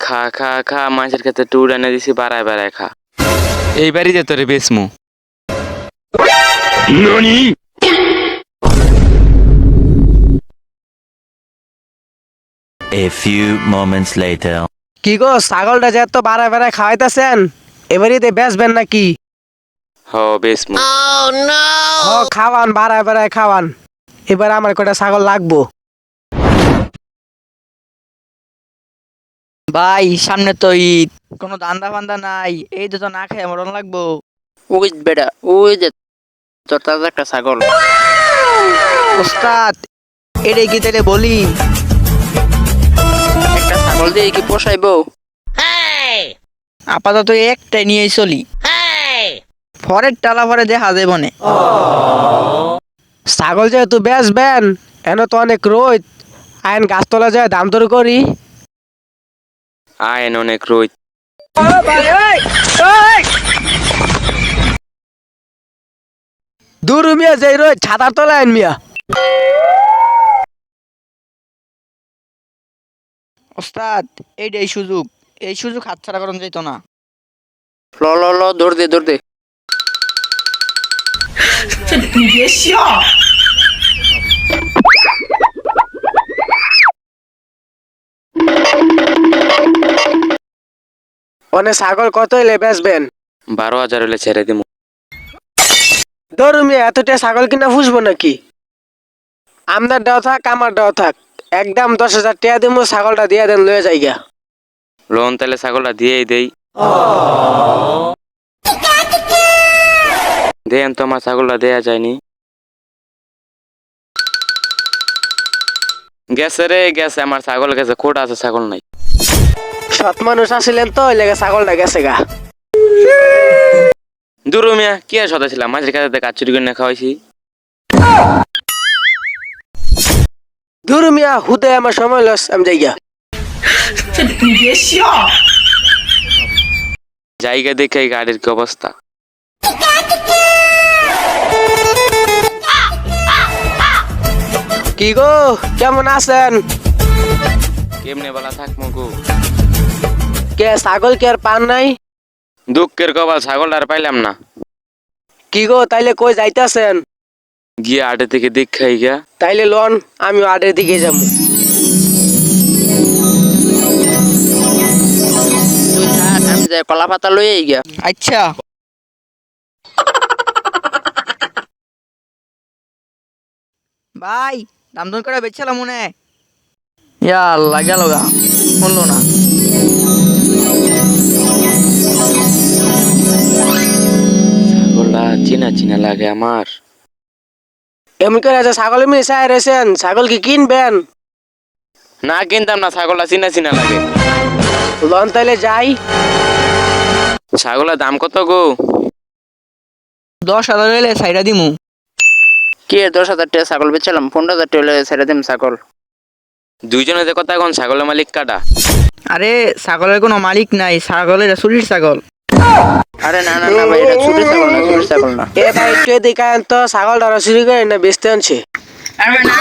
খা খা খা মাছের ক্ষেত্রে টুর এনে দিছি বাড়ায় বাড়ায় খা এইবারই যে তোরে বেসমু A few moments later. কি গো ছাগলটা যে এত বাড়ায় বাড়ায় খাওয়াইতেছেন এবারই বেচবেন নাকি? হ বেসমু খাওয়ান বাড়ায় বাড়ায় খাওয়ান, এবার আমার কটা ছাগল লাগবো। ভাই সামনে তো ঈদ, কোনো দান্দা ফান্দা নাই, এই দুটো না খেয়ে মরণ লাগবো। ওই বেটা ওই যে তোর তাজা একটা ছাগল। ওস্তাদ এটাই কি তাহলে বলি? একটা ছাগল দিয়ে কি পোষাইবো? আপাতত একটাই নিয়েই চলি, পরের টালা পরে দেখা যাবে মনে। ছাগল যেহেতু বেচবেন, এনে তো অনেক রোদ, আইন গাছতলা যায় দাম দর করি। আয়েন অনেক রোদ। দূর মিয়া যাই রোদ ছাতার তলা আইন মিয়া। ওস্তাদ এইটাই সুযোগ, এই সুযোগ হাতছাড়া করুন যাইতো না। ল ল ল দৌড় দে দৌড় দে। অনেক ছাগল কত হইলে বেচবেন? 12,000 হলে ছেড়ে দিমু। ধরু মিয়া এতটা ছাগল কিনা ফুসবো নাকি? আমদার দেওয়া থাক আমার দেওয়া থাক, একদম 10,000 টাকা দিমু, ছাগলটা দিয়ে দেন লয়ে যাইগা। লোন তাহলে ছাগলটা দিয়েই দেই। দেন তো আমার ছাগলটা দেয়া যায়নি। গেছে রে গেছে, আমার ছাগল গেছে, কোটা আছে ছাগল নাই। সৎ মানুষ আসিলেন তো ওই লেগে ছাগলটা গেছে গা। দুরু মিয়া কি আর সদা ছিলাম, মাঝের কাছে কাজ চুরি করে খাওয়াইছি। ধরু মিয়া হুদে আমার সময় লস, আমি যাইগা। জায়গা দেখে এই গাড়ির কি অবস্থা। কি গো কেমন আছেন? কেমনে বলা থাক মগু, কে ছাগল কি আর পান নাই? দুঃখের কপাল, ছাগলটা আর পাইলাম না। কি গো তাইলে কই যাইতাছেন? গিয়ে আটে থেকে দেখাই গিয়া। তাইলে লন আমি আডের দিকে যাবো। তুই থাক, আমি যাই কলা পাতা লই গিয়া। আচ্ছা ভাই, দাম দর করে বেচছিলাম মনে। ইয়া আল্লাহ গেল গা, শুনলো না। ছাগলটা চিনা চিনা লাগে আমার। এমন করে আছে ছাগল মিলে চাই রেছেন, ছাগল কি কিনবেন? না কিনতাম না, ছাগলটা চিনা চিনা লাগে। লন তাইলে যাই। ছাগলের দাম কত গো? 10,000 হইলে সাইডা দিমু। কে 10,000 টাকা ছাগল বেচলাম, 15,000 টাকা ছেড়ে দিম ছাগল। দুইজনে যে কথা এখন, ছাগলের মালিক কাটা। আরে ছাগলের কোনো মালিক নাই, ছাগলের চুরির ছাগল। আরে না না না ভাই, এটা চুরি ছাগল না, চুরি ছাগল না। এ ভাই একটু এদিকে আন তো, ছাগলটা চুরি করে না বেচতে আনছে। আরে না